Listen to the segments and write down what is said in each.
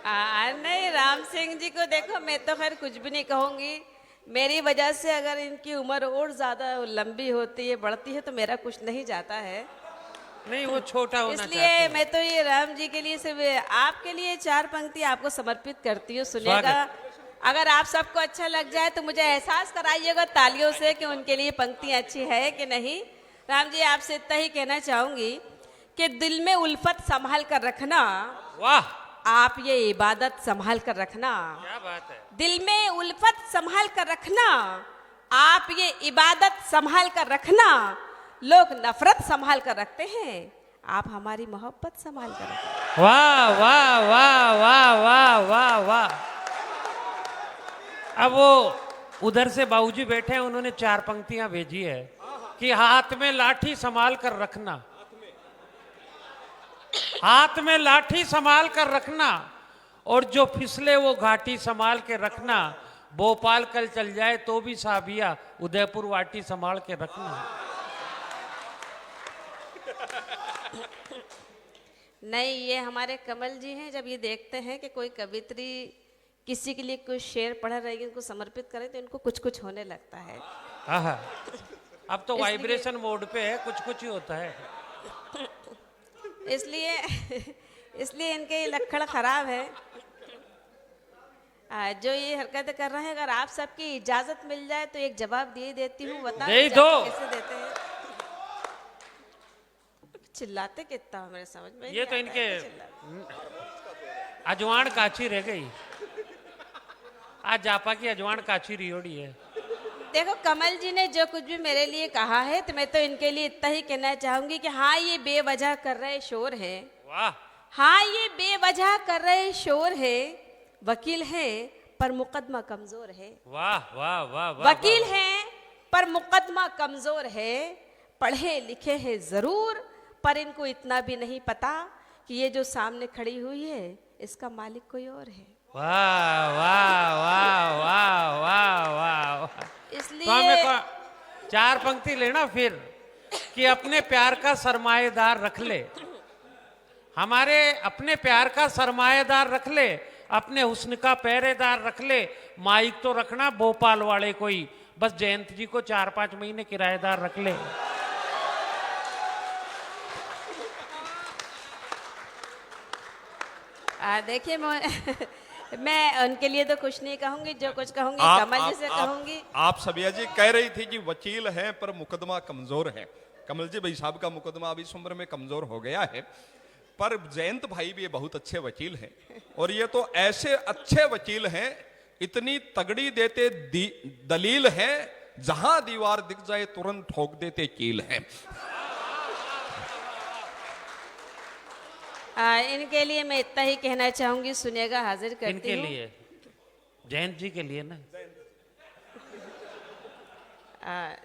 नहीं, राम सिंह जी को देखो, मैं तो खैर कुछ भी नहीं कहूंगी। मेरी वजह से अगर इनकी उम्र और ज्यादा लंबी होती है, बढ़ती है, तो मेरा कुछ नहीं जाता है। नहीं, वो छोटा होना चाहते इसलिए हैं। मैं तो ये राम जी के लिए सिर्फ आपके लिए चार पंक्ति आपको समर्पित करती हूँ, सुनिएगा। अगर आप सबको अच्छा लग जाए तो मुझे एहसास कराइएगा तालियों से कि उनके लिए पंक्ति अच्छी है कि नहीं। राम जी, आपसे इतना ही कहना चाहूंगी कि दिल में उल्फत संभाल कर रखना। वाह, आप ये इबादत संभाल कर रखना। क्या बात है। दिल में उल्फत संभाल कर रखना, आप ये इबादत संभाल कर रखना। लोग नफरत संभाल कर रखते हैं, आप हमारी मोहब्बत संभाल कर रखना। वाह वाह वाह वाह वाह वाह वाह। अब वो उधर से बाबूजी बैठे हैं, उन्होंने चार पंक्तियां भेजी है कि हाथ में लाठी संभाल कर रखना, हाथ में लाठी संभाल कर रखना, और जो फिसले वो घाटी संभाल के रखना। भोपाल कल चल जाए तो भी साबिया, उदयपुर वाटी संभाल के रखना। नहीं, ये हमारे कमल जी हैं, जब ये देखते हैं कि कोई कवित्री किसी के लिए कोई शेर पढ़ रही है, उनको समर्पित करें, तो इनको कुछ कुछ होने लगता है। आहा, अब तो वाइब्रेशन मोड पे है, कुछ कुछ ही होता है। इसलिए इसलिए इनके ये लक्षण खराब है। जो ये हरकतें कर रहे हैं, अगर आप सबकी इजाजत मिल जाए तो एक जवाब दे देती हूँ। बता दे दो। कैसे देते हैं? चिल्लाते कितना हो, मेरे समझ में ये नहीं तो आता इनके है कि चिल्लाते। अजवान काची रह गई, आज जापा की अजवान काची रियोड़ी है। देखो, कमल जी ने जो कुछ भी मेरे लिए कहा है, तो मैं तो इनके लिए इतना ही कहना चाहूंगी कि हाँ, ये बेवजह कर रहे शोर है। वाह, हाँ, ये बेवजह कर रहे शोर है। वकील है पर मुकदमा कमजोर है। वाह वाह वाह वाह। वकील हैं पर मुकदमा कमजोर है। पढ़े लिखे हैं जरूर, पर इनको इतना भी नहीं पता कि ये जो सामने खड़ी हुई है, इसका मालिक कोई और है। वाह वाह वाह वाह वाह वाह। तो इसलिए हमें चार पंक्ति लेना फिर कि अपने प्यार का सरमाएदार रख ले, हमारे अपने प्यार का सरमाएदार रख ले, अपने हुस्न का पहरेदार रख ले। माइक तो रखना भोपाल वाले कोई, बस जयंत जी को 4-5 महीने किराएदार रख ले। देखिए, मैं उनके लिए तो कुछ नहीं कहूंगी, जो कुछ कहूंगी कमल जी से कहूंगी। आप सबिया जी कह रही थी कि वकील हैं पर मुकदमा कमजोर है। कमल जी, भाई साहब का मुकदमा अभी इस उम्र में कमजोर हो गया है, पर जयंत भाई भी बहुत अच्छे वकील हैं, और ये तो ऐसे अच्छे वकील हैं, इतनी तगड़ी देते दलील है, जहां दीवार दिख जाए तुरंत ठोक देते कील है। इनके लिए मैं इतना ही कहना चाहूंगी, सुनिएगा, हाजिर करती इनके हूँ। लिए, जयंत जी के लिए ना।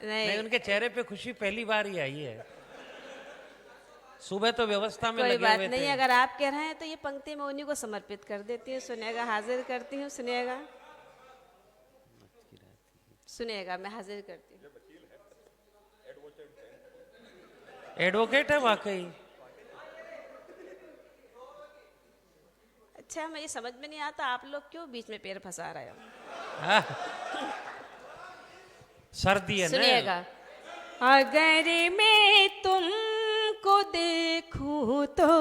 नहीं, उनके चेहरे पे खुशी पहली बार ही आई है। सुबह तो व्यवस्था में कोई लगे बात हुए नहीं, थे। अगर आप कह रहे हैं तो ये पंक्ति मैं उन्हीं को समर्पित कर देती हूँ। सुनिएगा, हाजिर करती हूँ। सुनिएगा, सुनिएगा, मैं हाजिर करती हूँ। एडवोकेट है वाकई। अच्छा, मैं ये समझ में नहीं आता, आप लोग क्यों बीच में पैर फंसा रहे हो? हाँ। सर्दी है ना। सुनिएगा, अगर मैं तुमको देखूं तो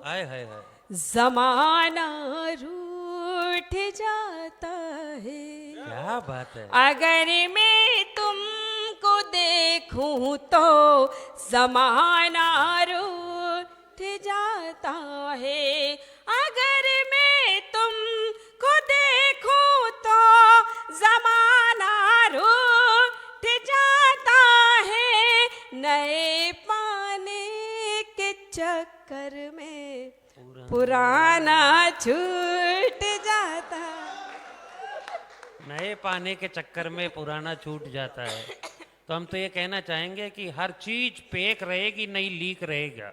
हाय हाय हाय, जमाना रूठ जाता है। क्या बात है। अगर मैं तुमको देखूं तो जमाना रूठ जाता है। अगर मैं तुमको देखूं तो जमाना रूठ जाता है। नए पाने के चक्कर में पुराना छूट जाता। नए पाने के चक्कर में पुराना छूट जाता है। तो हम तो ये कहना चाहेंगे कि हर चीज पेक रहेगी, नहीं लीक रहेगा।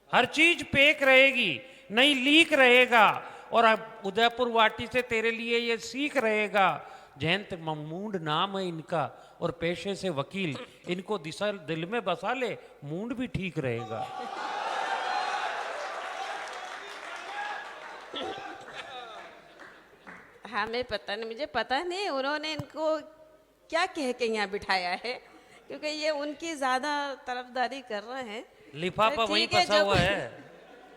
हर चीज पेक रहेगी, नहीं लीक रहेगा। और अब उदयपुर वाटी से तेरे लिए ये सीख रहेगा। जयंत मूंड नाम है इनका, और पेशे से वकील। इनको दिशा दिल में बसा ले, मूंड भी ठीक रहेगा। हमें पता नहीं, मुझे पता नहीं उन्होंने इनको क्या कह के यहाँ बिठाया है, क्योंकि ये उनकी ज्यादा तरफदारी कर रहे हैं। लिफाफा तो वहीं ठीक है, फंसा जो हुआ कुछ- है।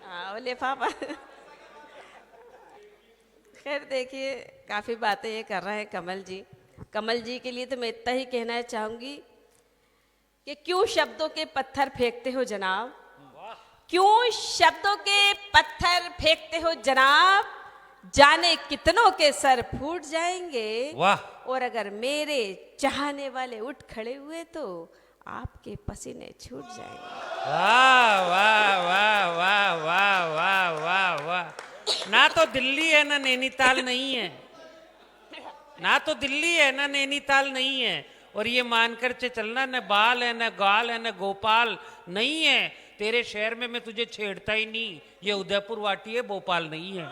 हाँ, वो लिफाफा। खैर देखिए, काफी बातें ये कर रहे हैं कमल जी। कमल जी के लिए तो मैं इतना ही कहना चाहूंगी कि क्यों शब्दों के पत्थर फेंकते हो जनाब, क्यों शब्दों के पत्थर फेंकते हो जनाब, जाने कितनों के सर फूट जाएंगे। वाह और अगर मेरे चाहने वाले उठ खड़े हुए तो आपके पसीने छूट जाएंगे। वाह वाह वाह वाह वाह वाह वाह वाह। ना तो दिल्ली है ना नैनीताल नहीं है, ना तो दिल्ली है ना नैनीताल नहीं है, और ये मानकर के चलना न बाल है न गाल है न गोपाल नहीं है। तेरे शहर में मैं तुझे छेड़ता ही नहीं, ये उदयपुर वाटी है, भोपाल नहीं है।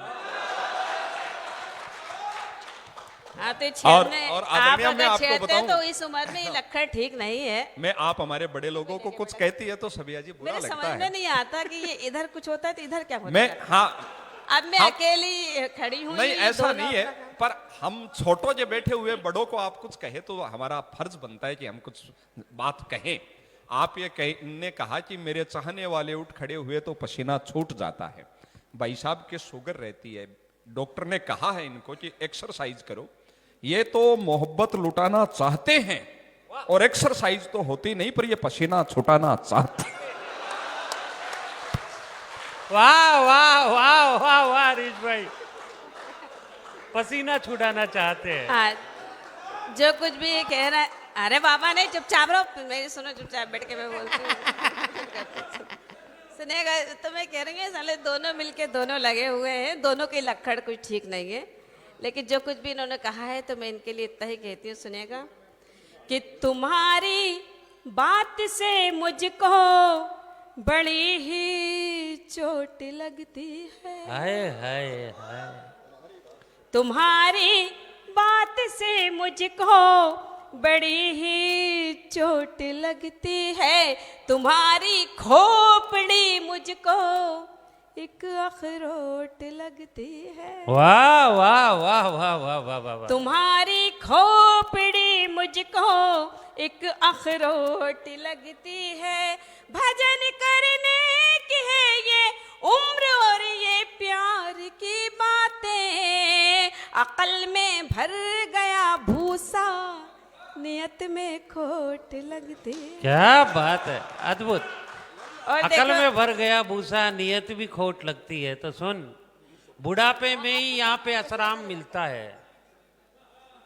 हाँ तो और छेड़ने, आप आदरणीय, मैं अगर आपको छेड़ते हैं बताऊं, तो इस उम्र में ये लक्षण ठीक नहीं है। मैं आप हमारे बड़े लोगों को कुछ कहती है तो सबिया जी बुरा मेरे लगता समझ में है। नहीं आता कि ये इधर कुछ होता है तो इधर क्या होता मैं है। हाँ अब मैं हम- अकेली खड़ी हूँ, नहीं, ये ऐसा दोनों नहीं है, अपना- पर हम छोटों जो बैठे हुए बड़ों को आप कुछ कहे तो हमारा फर्ज बनता है कि हम कुछ बात कहें। आप ये कहने कहा कि मेरे चाहने वाले उठ खड़े हुए तो पसीना छूट जाता है। भाई साहब के शुगर रहती है, डॉक्टर ने कहा है इनको कि एक्सरसाइज करो। ये तो मोहब्बत लुटाना चाहते हैं और एक्सरसाइज तो होती नहीं, पर ये पसीना छुटाना चाहते हैं। वाह वाह वाह वाह वाह हरीश भाई, पसीना छुड़ाना चाहते हैं। हाँ, जो कुछ भी ये कह रहा है, अरे बाबा नहीं, चुपचाप रहो, मेरी सुनो, चुपचाप बैठ के मैं बोलती हूँ। सुनेगा तो मैं कह रही हूँ, साले दोनों मिलके दोनों लगे हुए हैं, दोनों के लक्षण कुछ ठीक नहीं है। लेकिन जो कुछ भी इन्होंने कहा है तो मैं इनके लिए इतना ही कहती हूँ, सुनेगा कि तुम्हारी बात से मुझको बड़ी ही चोट लगती है, हाय हाय हाय। तुम्हारी बात से मुझको बड़ी ही चोट लगती है, तुम्हारी खोपड़ी मुझको एक अखरोट लगती है, वाह वाह वाह वाह वाह वाह वाह वाह। तुम्हारी खोपड़ी मुझको एक अखरोट लगती है, भजन करने की है ये उम्र और ये प्यार की बातें, अकल में भर गया भूसा, नियत में खोट लगती है। क्या बात है, अद्भुत। और अकल देखो, में भर गया भूसा, नियत भी खोट लगती है। तो सुन, बुढ़ापे में ही यहाँ पे आसाराम मिलता है,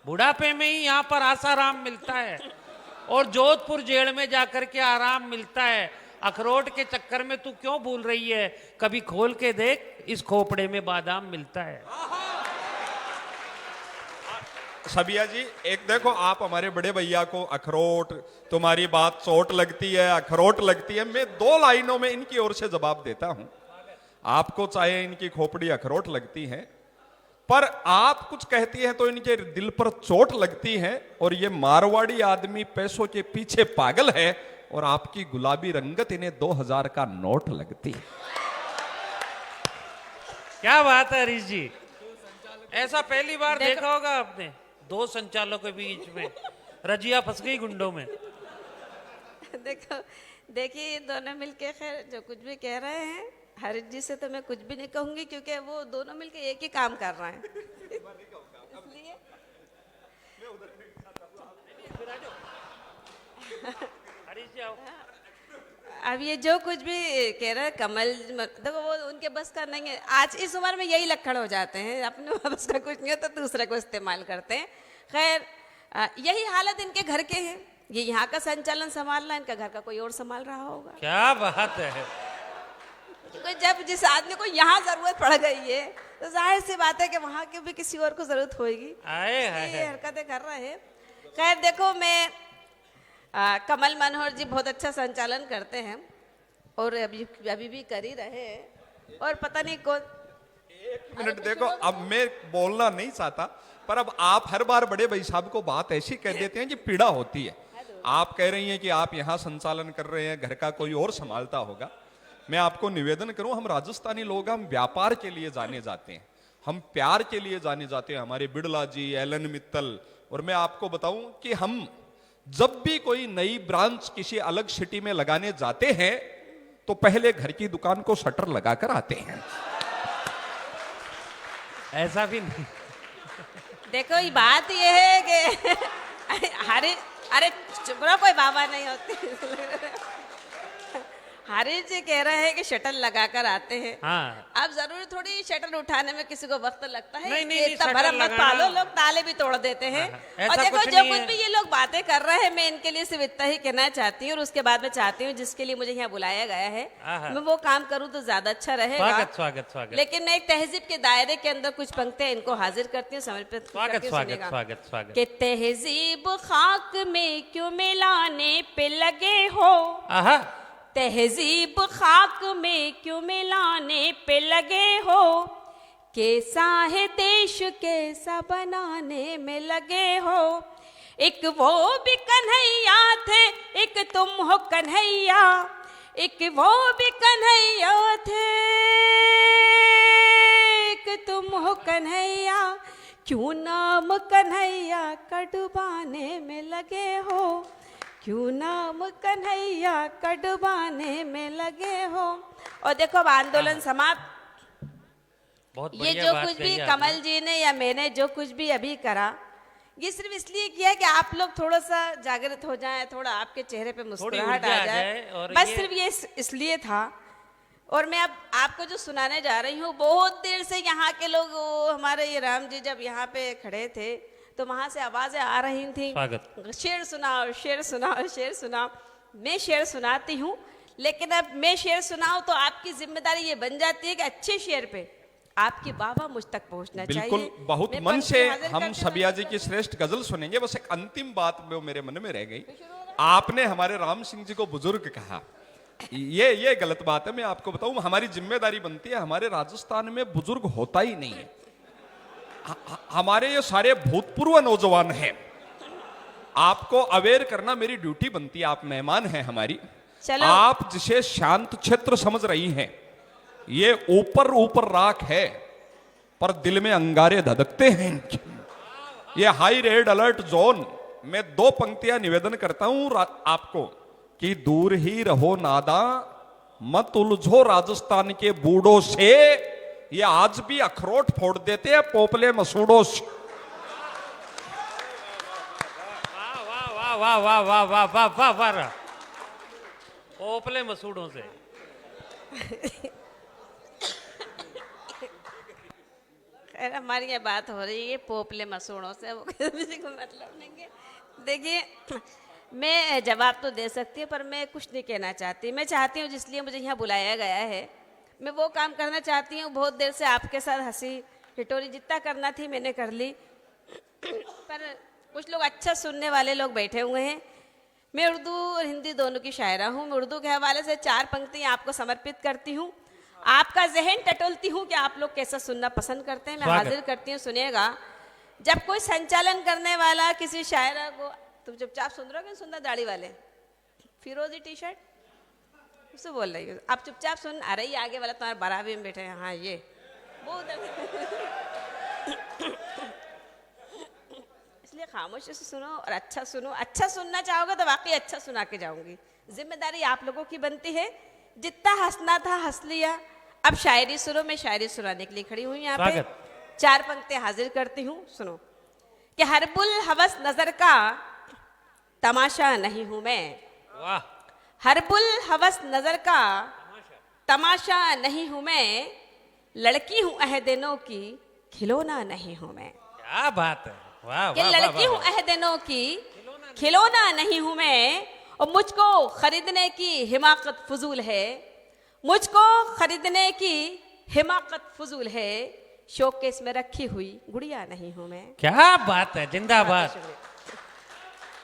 बुढ़ापे में ही यहाँ पर आसाराम मिलता है, और जोधपुर जेल में जाकर के आराम मिलता है। अखरोट के चक्कर में तू क्यों भूल रही है, कभी खोल के देख, इस खोपड़े में बादाम मिलता है। सबिया जी, एक देखो, आप हमारे बड़े भैया को अखरोट, तुम्हारी बात चोट लगती है, अखरोट लगती है, मैं 2 लाइनों में इनकी ओर से जवाब देता हूं। आपको चाहे इनकी खोपड़ी अखरोट लगती है, पर आप कुछ कहती हैं तो इनके दिल पर चोट लगती है, और ये मारवाड़ी आदमी पैसों के पीछे पागल है, और आपकी गुलाबी रंगत इन्हें 2000 का नोट लगती है। क्या बात है हरीश जी, ऐसा पहली बार देखो- देखा होगा आपने, 2 संचालकों के बीच में रजिया फंस गई गुंडों में। देखो, देखिए ये दोनों मिलके खैर जो कुछ भी कह रहे हैं, हरीश जी से तो मैं कुछ भी नहीं कहूंगी, क्योंकि वो दोनों मिलके एक ही काम कर रहे हैं। इसलिए हरीश जी आओ। अब ये जो कुछ भी कह रहे हैं कमल, देखो वो उनके बस का नहीं है। आज इस उम्र में यही लक्षण हो जाते हैं, अपने बस का कुछ नहीं हो तो दूसरे को इस्तेमाल करते हैं। खैर यही हालत इनके घर के हैं, ये यहाँ का संचालन संभालना, इनका घर का कोई और संभाल रहा होगा। क्या बात है, क्योंकि जब जिस आदमी को यहाँ जरूरत पड़ गई है तो जाहिर सी बात है कि वहाँ की भी किसी और को जरूरत होगी। आए ये हाय। हरकतें कर रहे हैं। खैर देखो, मैं कमल मनोहर जी बहुत अच्छा संचालन करते हैं, और अभी भी कर ही रहे हैं, और पता नहीं कौन। 1 मिनट देखो, अब मैं बोलना नहीं चाहता, पर अब आप हर बार बड़े भाई साहब को बात ऐसी कह देते हैं कि पीड़ा होती है। आप कह रही हैं कि आप यहाँ संचालन कर रहे हैं, घर का कोई और संभालता होगा, मैं आपको निवेदन करूं, हम राजस्थानी लोग हम व्यापार के लिए जाने जाते हैं, हम प्यार के लिए जाने जाते हैं। हमारे बिड़ला जी, एलन मित्तल, और मैं आपको बताऊं कि हम जब भी कोई नई ब्रांच किसी अलग सिटी में लगाने जाते हैं तो पहले घर की दुकान को शटर लगाकर आते हैं। ऐसा भी नहीं। देखो ये बात ये है कि अरे चुप रहो, कोई बाबा नहीं होती। हरीश जी कह रहे हैं कि शटर लगाकर आते हैं। हाँ। अब जरूरी थोड़ी शटर उठाने में किसी को वक्त लगता है। नहीं, नहीं, इतना शटर भरम मत लगाना- पालो, लोग ताले भी तोड़ देते हैं। हाँ, और ऐसा देखो कुछ जो नहीं कुछ है। भी ये लोग बातें कर रहे हैं, मैं इनके लिए सिर्फ इतना ही कहना चाहती हूँ, और उसके बाद मैं चाहती हूँ जिसके लिए मुझे यहाँ बुलाया गया है हाँ। मैं वो काम करूँ तो ज्यादा अच्छा रहेगा। स्वागत स्वागत स्वागत लेकिन मैं एक तहजीब के दायरे के अंदर कुछ पंक्तियां इनको हाजिर करती हूँ, समर्पित स्वागत करती हूँ, स्वागत सुनिएगा। स्वागत स्वागत। कि तहजीब खाक में क्यों मिलाने पे लगे हो, आहा, तहजीब खाक में क्यों मिलाने पे लगे हो, कैसा है देश कैसा बनाने में लगे हो। एक वो भी कन्हैया थे, एक तुम हो कन्हैया, एक वो भी कन्हैया थे, एक तुम हो कन्हैया, क्यों नाम कन्हैया का डुबाने में लगे हो, क्यों नाम कन्हैया का डुबाने में लगे हो। और देखो अब आंदोलन समाप्त। बहुत ये बढ़िया जो बात कुछ भी कही आपने। कमल जी ने या मैंने जो कुछ भी अभी करा, ये सिर्फ इसलिए किया कि आप लोग थोड़ा सा जागृत हो जाएं, थोड़ा आपके चेहरे पे मुस्कुराहट ऊर्जा आ आ जाए, जाए, और बस ये- सिर्फ ये इसलिए था। और मैं अब आपको जो सुनाने जा रही हूँ, बहुत देर से यहाँ के लोग, हमारे ये राम जी जब यहाँ पे खड़े थे तो वहां से आवाजें आ रही थी, स्वागत। शेर सुनाओ, शेर सुनाओ, शेर सुनाओ। मैं शेर सुनाती हूँ, लेकिन अब मैं शेर सुनाऊं तो आपकी जिम्मेदारी ये बन जाती है कि अच्छे शेर पे आपकी बाबा मुझ तक पहुंचना चाहिए। बिल्कुल, बहुत मैं मन पंक्ति से हाजिर हम करके सबिया जी की श्रेष्ठ गजल सुनेंगे। बस एक अंतिम बात वो मेरे मन में रह गई, आपने हमारे राम सिंह जी को बुजुर्ग कहा, ये गलत बात है। मैं आपको बताऊं, हमारी जिम्मेदारी बनती है, हमारे राजस्थान में बुजुर्ग होता ही नहीं है। हमारे ये सारे भूतपूर्व नौजवान हैं, आपको अवेयर करना मेरी ड्यूटी बनती है। आप मेहमान हैं हमारी, चलो। आप जिसे शांत क्षेत्र समझ रही हैं, ये ऊपर ऊपर राख है पर दिल में अंगारे धधकते हैं। ये हाई रेड अलर्ट जोन। मैं दो पंक्तियां निवेदन करता हूं आपको कि दूर ही रहो नादा, मत उलझो राजस्थान के बूढ़ों से, ये आज भी अखरोट फोड़ देते हैं पोपले मसूड़ों से। वाह वाह वाह वाह वाह वाह वाह वाह वाह वाह, ओपले मसूड़ों से। खैर हमारी ये बात हो रही है पोपले मसूड़ों से, वो किसी को मतलब नहीं है। देखिए मैं जवाब तो दे सकती हूँ, पर मैं कुछ नहीं कहना चाहती। मैं चाहती हूँ जिसलिए मुझे यहाँ बुलाया गया है, मैं वो काम करना चाहती हूँ। बहुत देर से आपके साथ हंसी टिटोरी जितना करना थी मैंने कर ली, पर कुछ लोग अच्छा सुनने वाले लोग बैठे हुए हैं। मैं उर्दू और हिंदी दोनों की शायरा हूँ। मैं उर्दू के हवाले से 4 पंक्तियाँ आपको समर्पित करती हूँ, आपका जहन टटोलती हूँ कि आप लोग कैसा सुनना पसंद करते हैं। मैं स्वागत। हाजिर करती हूँ, सुनिएगा। जब कोई संचालन करने वाला किसी शायरा को, तुम चुपचाप सुन रहे हो कि सुंदर दाढ़ी वाले फिरोजी टी शर्ट उससे बोल रही हो, आप चुपचाप सुन। आ रही आगे वाला तुम्हारे बराबर में बैठे हैं, हाँ ये वो इसलिए खामोशी से सुनो और अच्छा सुनो। अच्छा सुनना चाहोगे तो वाकई अच्छा सुना के जाऊंगी। जिम्मेदारी आप लोगों की बनती है। जितना हंसना था हंस लिया, अब शायरी सुनो। मैं शायरी सुनाने के लिए खड़ी हुई यहाँ पे। स्वागत। 4 पंक्तियां हाजिर करती हूँ, सुनो। कि हरबुल हवस नजर का तमाशा नहीं हूं मैं, वाह, हरबुल हवस नजर का तमाशा नहीं हूं मैं, लड़की हूं अहदेनों की खिलौना नहीं हूं मैं। क्या बात है, वाह कि वाह लड़की हूं वाह, अहदेनों की खिलौना नहीं हूं मैं, और मुझको खरीदने की हिमाकत फजूल है, मुझको खरीदने की हिमाकत फजूल है, शोकेस में रखी हुई गुड़िया नहीं हूं मैं। क्या बात है, जिंदाबाद।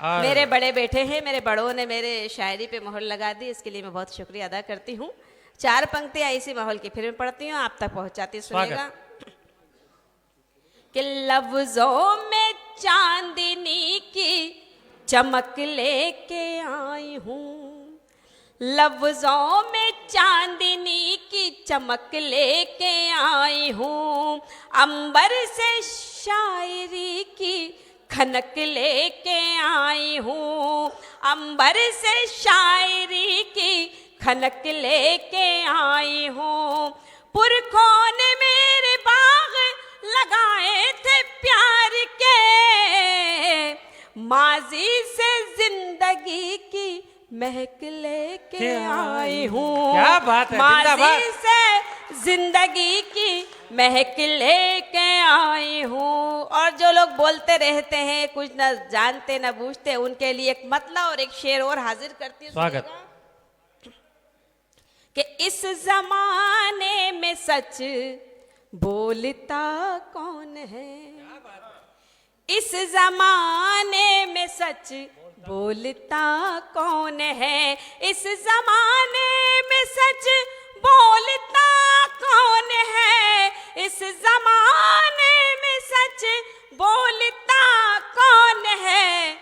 और मेरे बड़े बेटे हैं, मेरे बड़ों ने मेरे शायरी पे मोहर लगा दी, इसके लिए मैं बहुत शुक्रिया अदा करती हूँ। 4 पंक्तियां इसी माहौल की फिर मैं पढ़ती हूँ, आप तक पहुंचाती, सुनिएगा। कि लफ्जों में चांदनी की चमक लेके आई हूँ, लफ्जों में चांदनी की चमक लेके आई हूँ, अंबर से शायरी की खनक लेके आई हूँ, अंबर से शायरी की खनक लेके आई हूँ। पुरखों ने मेरे बाग लगाए थे प्यार के, माजी से जिंदगी की महक लेके आई हूँ। क्या बात है, जिंदाबाद। माजी से जिंदगी की महक लेके आई हूँ। और जो लोग बोलते रहते हैं कुछ न जानते न बूझते, उनके लिए एक मतला और एक शेर और हाजिर करती हूँ। स्वागत। कि इस जमाने में सच बोलता कौन है, इस जमाने में सच बोलता कौन है, इस जमाने में सच बोलता कौन है, इस जमाने में सच बोलता कौन है।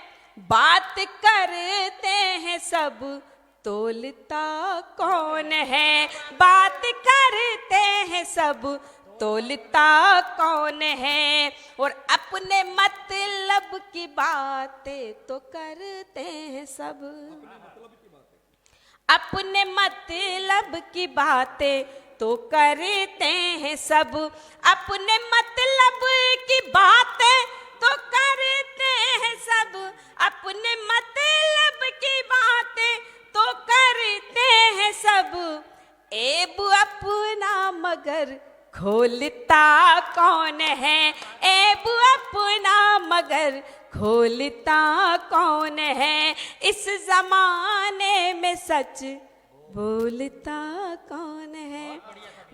बात करते हैं सब तोलता कौन है, बात करते हैं सब तोलता कौन है। और अपने मतलब की बातें तो करते हैं सब, अपने मतलब की बातें तो करते हैं सब, अपने मतलब की बातें तो करते हैं सब, अपने मतलब की बातें तो करते हैं सब। ऐब अपना मगर खोलता कौन है, ऐब अपना मगर खोलता कौन है, इस जमाने में सच बोलता कौन है।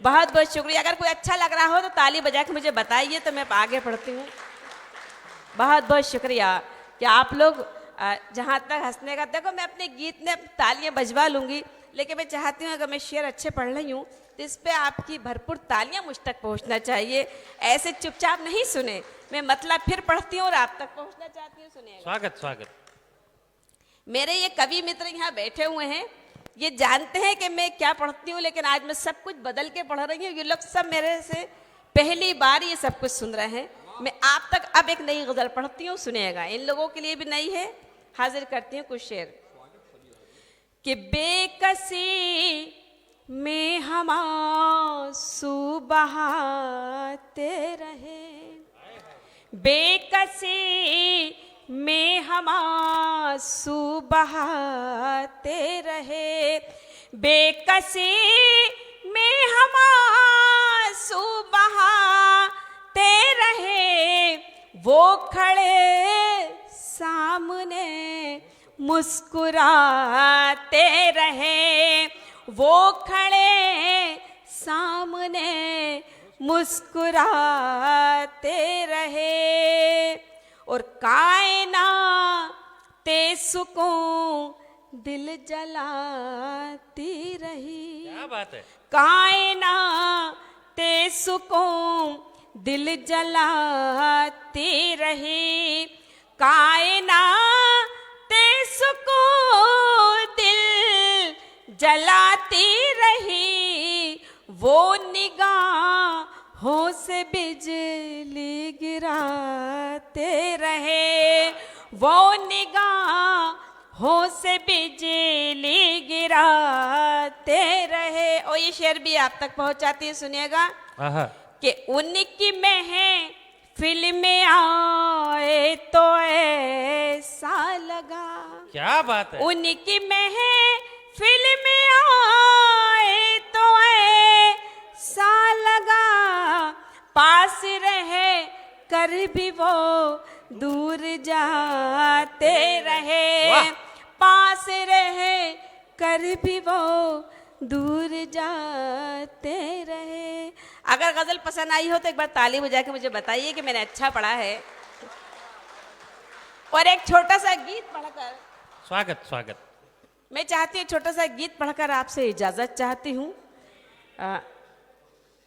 बहुत बहुत शुक्रिया। अगर कोई अच्छा लग रहा हो तो ताली बजा के मुझे बताइए तो मैं आगे बढ़ती हूँ। बहुत बहुत शुक्रिया कि आप लोग जहाँ तक हंसने का, देखो मैं अपने गीत में तालियां बजवा लूंगी, लेकिन मैं चाहती हूँ अगर मैं शेर अच्छे पढ़ रही हूँ तो इस पे आपकी भरपूर तालियां मुझ तक पहुँचना चाहिए, ऐसे चुपचाप नहीं सुने। मैं मतलब फिर पढ़ती हूँ और आप तक पहुँचना चाहती हूँ, सुनिएगा। स्वागत स्वागत। मेरे ये कवि मित्र यहाँ बैठे हुए हैं, ये जानते हैं कि मैं क्या पढ़ती हूँ, लेकिन आज मैं सब कुछ बदल के पढ़ रही हूँ। ये लोग सब मेरे से पहली बार ये सब कुछ सुन रहे हैं। मैं आप तक अब एक नई गजल पढ़ती हूँ, सुनिएगा। इन लोगों के लिए भी नई है, हाजिर करती हूँ कुछ शेर। कि बेकसी में हम आंसू बहाते रहे, बेकसी में हम आंसू बहाते रहे, बेकसी में हम आंसू बहाते रहे। वो खड़े सामने मुस्कुराते रहे, वो खड़े सामने मुस्कुराते रहे। और कायनाते सुकून दिल जलाती रही, क्या बात है, कायनाते सुकून दिल जलाती रही, कायनाते सुकून दिल जलाती रही। वो निगाहों से बिजली गिराते रहे, वो निगाहों से बिजली गिराते रहे। और ये शेर भी आप तक पहुंचाती है, सुनिएगा। कि उनकी महफिल में आए तो ऐसा लगा, क्या बात है, उनकी महफिल में आए तो ऐसा लगा। पास रहे कर भी वो दूर जाते रहे, पास रहे कर भी वो दूर जाते रहे। अगर गजल पसंद आई हो तो एक बार ताली बजा के मुझे बताइए कि मैंने अच्छा पढ़ा है। और एक छोटा सा गीत पढ़कर, स्वागत स्वागत। मैं चाहती हूँ छोटा सा गीत पढ़कर आपसे इजाजत चाहती हूँ।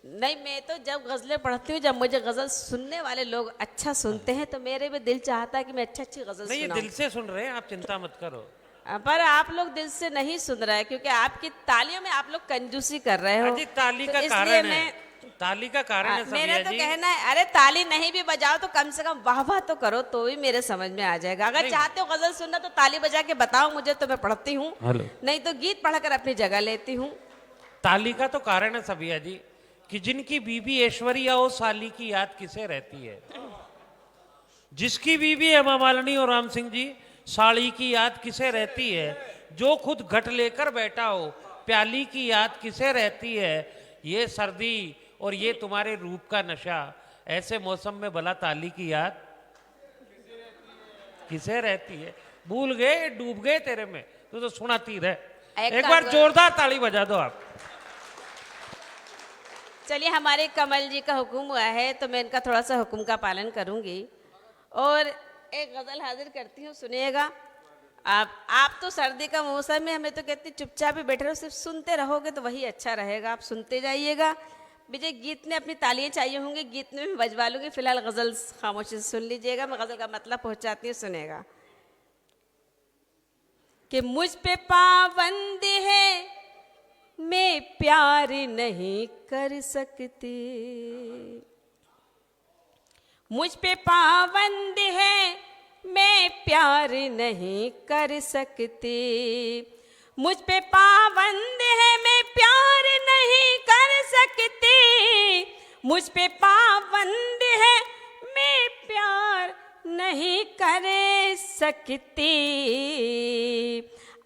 नहीं, मैं तो जब गजलें पढ़ती हूँ, जब मुझे गजल सुनने वाले लोग अच्छा सुनते हैं तो मेरे भी दिल चाहता है कि मैं अच्छी अच्छी गजल नहीं, ये सुनाऊं। दिल से सुन रहे हैं आप, चिंता मत करो। पर आप लोग दिल से नहीं सुन रहे हैं, क्योंकि आपकी तालियों में आप लोग कंजूसी कर रहे हो। अजी ताली तो का इसलिए कारण मैं है, ताली का कारण है मेरा सबिया तो जी। कहना है, अरे ताली नहीं भी बजाओ तो कम से कम वाह वाह तो करो, तो भी मेरे समझ में आ जाएगा। अगर नहीं। चाहते हो गजल सुनना तो ताली बजा के बताओ मुझे, तो मैं पढ़ती हूँ, हेलो। नहीं तो गीत पढ़कर अपनी जगह लेती हूँ। ताली का तो कारण है सबिया जी कि जिनकी बीबी ऐश्वर्या हो, साली की याद किसे रहती है। जिसकी बीबी हेमा मालिनी और राम सिंह जी, साड़ी की याद किसे रहती है। जो खुद घट लेकर बैठा हो, प्याली की याद किसे रहती है। ये सर्दी और ये तुम्हारे रूप का नशा, ऐसे मौसम में भला ताली की याद किसे रहती है। भूल गए, डूब गए तेरे में, तू तो सुनाती रह। एक बार जोरदार ताली बजा दो आप। चलिए, हमारे कमल जी का हुक्म हुआ है तो मैं इनका थोड़ा सा हुक्म का पालन करूंगी और एक गजल हाजिर करती हूँ, सुनिएगा। आप तो सर्दी का मौसम में हमें तो कहते चुपचाप ही बैठे रहो, सिर्फ सुनते रहोगे तो वही अच्छा रहेगा। आप सुनते जाइएगा। मुझे गीत में अपनी तालियां चाहिए होंगी, गीत में मैं बजवा लूंगी। फिलहाल गजल खामोशी से सुन लीजिएगा, मैं गजल का मतलब पहुंचाती हूँ, सुनेगा। कि मुझ पे पाबंद है, मैं प्यार नहीं कर सकती। मुझ पे पाबंद है, मैं प्यार नहीं कर सकती। मुझ पे पाबंद है, मैं प्यार नहीं कर सकती। मुझ पे पाबंद है, मैं प्यार नहीं कर सकती।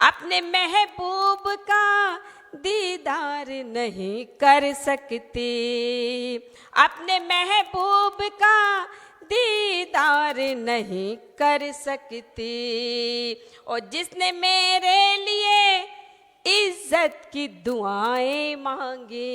अपने महबूब का दीदार नहीं कर सकती। अपने महबूब का दीदार नहीं कर सकती। और जिसने मेरे लिए इज्जत की दुआएं मांगी,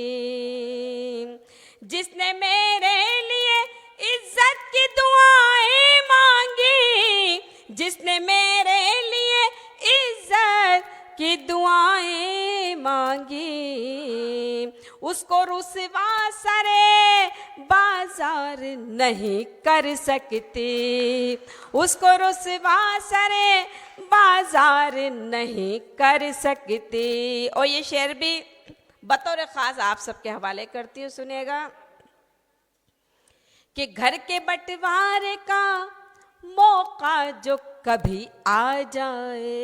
जिसने मेरे लिए इज्जत की दुआएं मांगी, जिसने मेरे लिए इज्जत की दुआएं मांगी, उसको रुसवा सरे बाजार नहीं कर सकती। उसको रुसवा सरे बाजार नहीं कर सकती। और ये शेर भी बतौर खास आप सबके हवाले करती हूँ, सुनिएगा। कि घर के बंटवारे का मौका जो कभी आ जाए,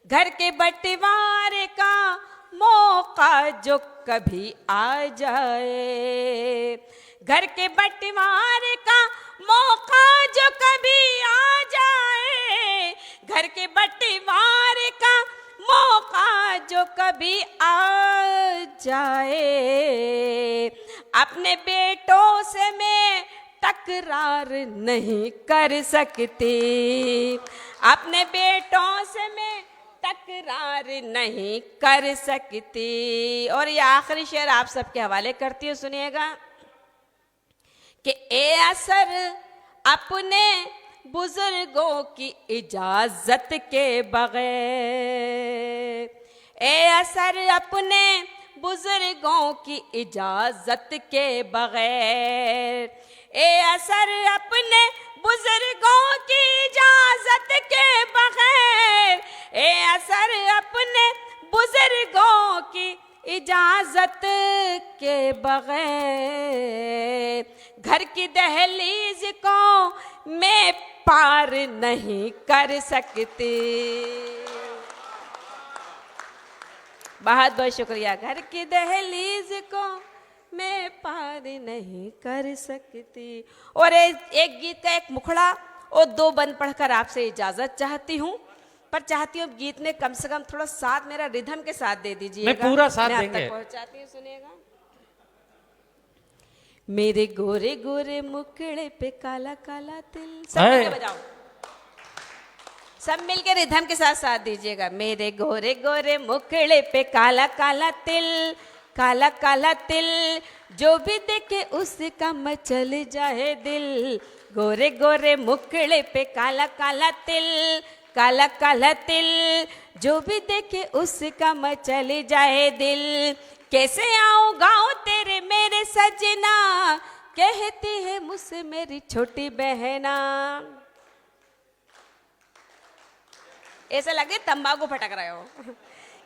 घर के बंटवारे का मौका जो कभी आ जाए, घर के बंटवारे का मौका जो कभी आ जाए, घर के बंटवारे का मौका जो कभी आ जाए। अपने बेटों से मैं तकरार नहीं कर सकती। अपने बेटों से मैं तकरार नहीं कर सकती। और ये आखिरी शेर आप सबके हवाले करती हूँ, सुनिएगा। कि ए असर अपने बुजुर्गों की इजाजत के बगैर, ए असर अपने बुजुर्गों की इजाजत के बगैर, ए असर अपने बुजुर्गों की इजाजत के बगैर, ए असर अपने बुजुर्गों की इजाजत के बगैर, घर की दहलीज को मैं पार नहीं कर सकती। बहुत बहुत शुक्रिया। घर की दहलीज को मैं पार नहीं कर सकती। और एक गीत का एक मुखड़ा और दो बंद पढ़कर आपसे इजाजत चाहती हूँ, पर चाहती हूँ गीत में कम से कम थोड़ा साथ मेरा रिदम के साथ दे दीजिएगा। मैं पूरा साथ मैं देंगे। आप तक पहुंचाती हूँ, सुनिएगा। मेरे गोरे गोरे मुखड़े पे काला काला तिल, सब मिलके बजाओ, सब मिलके रिदम के साथ साथ दीजिएगा। मेरे गोरे गोरे मुखड़े पे काला काला तिल, काला काला तिल, जो भी देखे उसका मचल जाए दिल। गोरे गोरे मुखड़े पे काला काला तिल, काला काला तिल, जो भी देखे उसका मचल जाए दिल। कैसे आऊं गाँव तेरे मेरे सजना, कहती है मुझसे मेरी छोटी बहना। ऐसा लगे तंबाकू फटक रहे हो।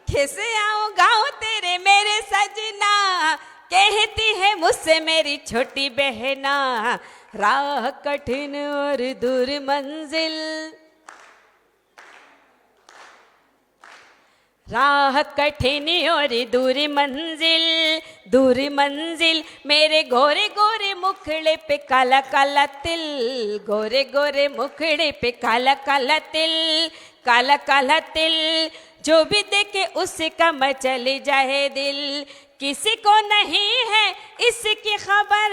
कैसे आऊं गाँव तेरे मेरे सजना, कहती है मुझसे मेरी छोटी बहना, राह कठिन और दूर मंजिल, राह कठिन और दूरी मंजिल, दूरी मंजिल, मेरे गोरे गोरे मुखड़े पे काला काला तिल, गोरे गोरे मुखड़े पे काला काला तिल, काला काला तिल, जो भी देखे उसका मचल जाए दिल, किसी को नहीं है इसकी खबर,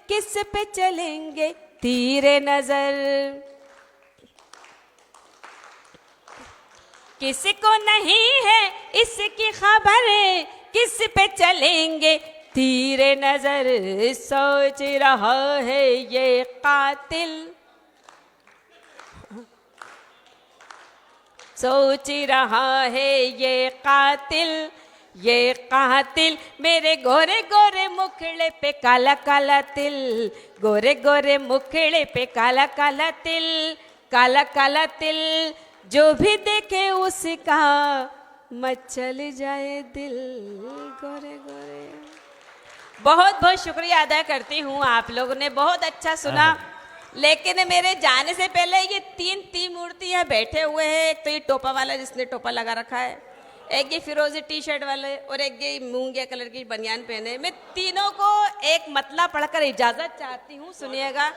किस पे चलेंगे तीरे नजर, किसी को नहीं है इसकी खबर, किस पे चलेंगे तीरे नजर, सोच रहा है ये कातिल, सोच रहा है ये कातिल, ये कातिल, मेरे गोरे गोरे मुखड़े पे काला काला तिल, गोरे गोरे मुखड़े पे काला काला तिल, काला काला तिल, जो भी देखे उसका मचल जाए दिल, गोरे गोरे। बहुत बहुत शुक्रिया अदा करती हूँ, आप लोगों ने बहुत अच्छा सुना। लेकिन मेरे जाने से पहले ये तीन मूर्ति यहाँ बैठे हुए हैं। एक तो ये टोपा वाला जिसने टोपा लगा रखा है, एक ये फिरोजी टी शर्ट वाले, और एक ये मूंगिया कलर की बनियान पहने। मैं तीनों को एक मतला पढ़कर इजाजत चाहती हूँ, सुनिएगा।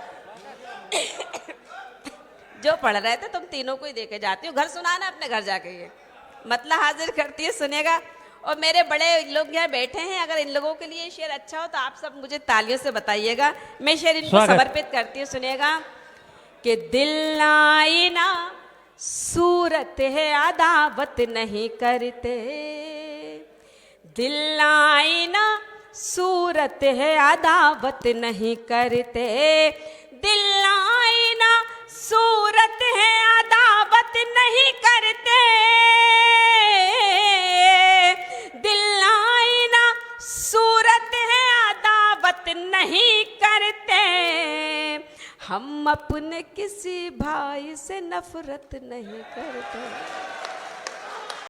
जो पढ़ रहे थे तुम तीनों को ही देके जाती हूँ, घर सुनाना अपने घर जाके, ये मतला हाजिर करती है, सुनिएगा। और मेरे बड़े लोग यहाँ बैठे हैं, अगर इन लोगों के लिए शेर अच्छा हो तो आप सब मुझे तालियों से बताइएगा। मैं शेर इनको समर्पित करती हूँ, सुनिएगा। कि दिल आईना सूरत है अदावत नहीं करते, दिल आईना सूरत है अदावत नहीं करते, दिल आईना सूरत है अदावत नहीं करते, दिल आईना सूरत है अदावत नहीं करते, हम अपने किसी भाई से नफरत नहीं करते।